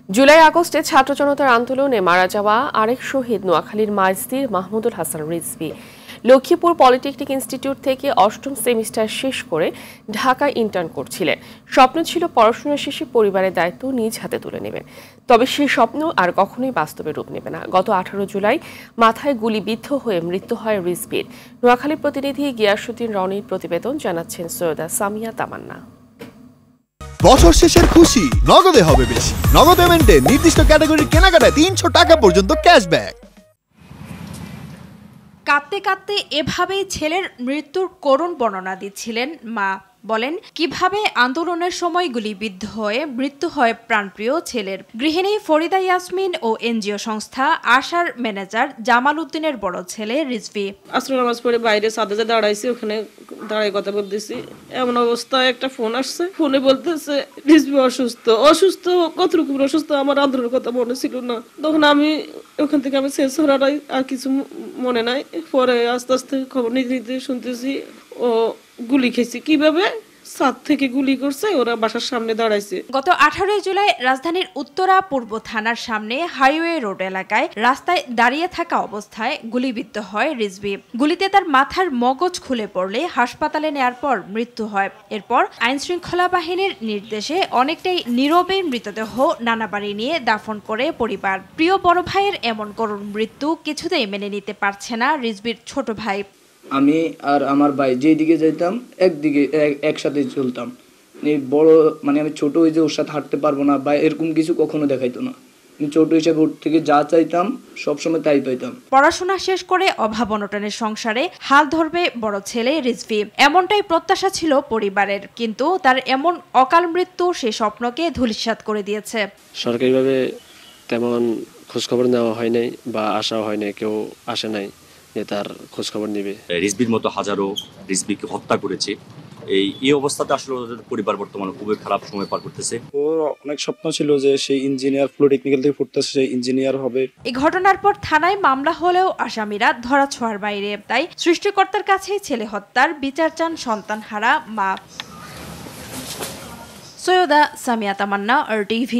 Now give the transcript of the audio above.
জুলাই আগস্টে ছাত্র জনতার আন্দোলনে মারা যাওয়া আরেক শহীদ নোয়াখালীর মাইজদির মাহমুদুল হাসান রিজভী। লক্ষ্মীপুর পলিটেকনিক ইনস্টিটিউট থেকে অষ্টম সেমিস্টার শেষ করে ঢাকায় ইন্টার্ন করছিলেন। স্বপ্ন ছিল পড়াশোনা শেষে পরিবারের দায়িত্ব নিজ হাতে তুলে নেবেন, তবে সেই স্বপ্ন আর কখনোই বাস্তবে রূপ নেবে না। গত 18 জুলাই মাথায় গুলিবিদ্ধ হয়ে মৃত্যু হয় রিজভীর। নোয়াখালী প্রতিনিধি গিয়াসউদ্দিন রনির প্রতিবেদন, জানাচ্ছেন সৈয়দা সামিয়া তামান্না। বছর শেষের খুশি নগদে হবে বেশি। নগদ পেমেন্টে নির্দিষ্ট ক্যাটাগরির কেনাকাটায় 300 টাকা পর্যন্ত ক্যাশব্যাক। কাঁদতে কাঁদতে এভাবেই ছেলের মৃত্যুর করুণ বর্ণনা দিচ্ছিলেন মা। বলেন কিভাবে আন্দোলনের সময় গুলিবিদ্ধ হয়ে মৃত্যু হয় প্রাণপ্রিয় ছেলের। গৃহিণী ফরিদা ইয়াসমিন ও এনজিও সংস্থা আশার ম্যানেজার জামাল উদ্দিনের বড় ছেলে রিজভী। আসর নামাজ পড়ে বাইরে ছাদে দাঁড়াইছি, ওখানে দাঁড়াই কথা বলতেছি, এমন অবস্থায় একটা ফোন আসছে। ফোনে বলতেছে রিজভী অসুস্থ। কতটুকু অসুস্থ আমার আন্দোলনের কথা মনে ছিল না। তখন আমি ওখান থেকে শেষ হওয়ার আর কিছু মনে নাই। পরে আস্তে আস্তে খবর নিতে নিতে শুনতেছি ও গুলি খেয়েছে। কিভাবে? ছাদ থেকে গুলি করছে, ওরা বাসার সামনে দাঁড়াইছে। গত 18 জুলাই রাজধানীর উত্তরা পূর্ব থানার সামনে হাইওয়ে রোড এলাকায় রাস্তায় দাঁড়িয়ে থাকা অবস্থায় গুলিবিদ্ধ হয় রিজভী। গুলিতে তার মাথার মগজ খুলে পড়লে হাসপাতালে নেয়ার পর মৃত্যু হয়। এরপর আইন শৃঙ্খলা বাহিনীর নির্দেশে অনেকটাই নীরবে মৃতদেহ নানা বাড়ি নিয়ে দাফন করে পরিবার। প্রিয় বড় ভাইয়ের এমন করুণ মৃত্যু কিছুতেই মেনে নিতে পারছে না রিজভীর ছোট ভাই। আমি আর আমার ভাই যেদিকে যাইতাম একদিকে একসাথে চলতাম। বড় আমি ছোট হয়ে যে ওর সাথে হাঁটতে পারবো না বা এরকম কিছু কখনো দেখাইতো না। ছোট হিসেবে ওর থেকে যা চাইতাম সবসময় তাই পাইতাম। পড়াশোনা শেষ করে অভাব অনটনের সংসারে হাল ধরবে বড় ছেলে রিজভী, এমনটাই প্রত্যাশা ছিল পরিবারের। কিন্তু তার এমন অকাল মৃত্যু সেই স্বপ্নকে ধূলিসাৎ করে দিয়েছে। সরকারিভাবে তেমন খোঁজখবর নেওয়া হয় নাই বা আশাও হয় নাই, কেউ আসে নাই তার খোঁজ খবর নেবে। রিজভীর মতো হাজারো রিজভীকে হত্যা করেছে। এই অবস্থাতে আসলে ওদের পরিবার বর্তমানে খুবই খারাপ সময় পার করতেছে। ওর অনেক স্বপ্ন ছিল যে সেই ইঞ্জিনিয়ার, পলিটেকনিক্যাল থেকে পড়তেছে, সেই ইঞ্জিনিয়ার হবে। এই ঘটনার পর থানায় মামলা হলেও আসামিরা ধরাছোঁয়ার বাইরে। তাই সৃষ্টিকর্তার কাছে ছেলে হত্যার বিচার চান সন্তানহারা মা। সৈয়দা সামিয়া তামান্না, RTV।